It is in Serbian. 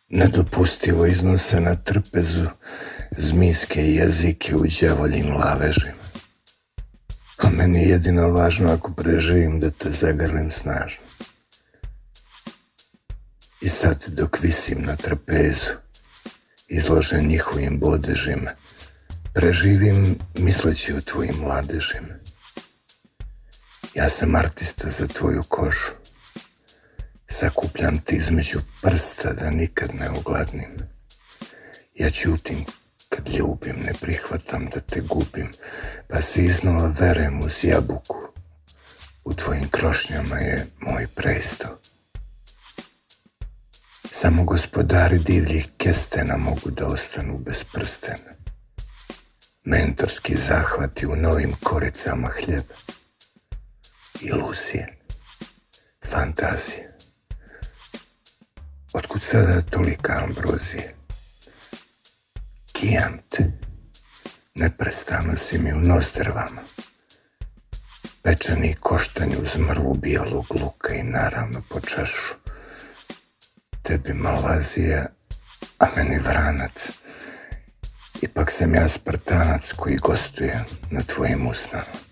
Nedopustivo iznose na trpezu zmijske jezike u đavoljim lavežima. A meni je jedino važno ako preživim da te zagrlim snažno. I sad dok visim na trapezu, izložen njihovim bodežima, preživim misleći o tvojim mladežima. Ja sam artista za tvoju kožu. Sakupljam te između prsta da nikad ne ogladnim. Ja ćutim kad ljubim, ne prihvatam da te gubim, pa se iznova verem uz jabuku. U tvojim krošnjama je moj presto. Samo gospodari divljih kestena mogu da ostanu bez prstena. Mentorski zahvati u novim koricama hljeba. Iluzije, fantazije. Otkud sada tolika ambrozije? Kijam te, neprestano si mi u nozdrvama. Pečeni koštanj uz mrvu bijelog luka i naravno po čašu. Tebi Malvazija, a meni vranac. Ipak sam ja Spartanac koji gostuje na tvojim usnama.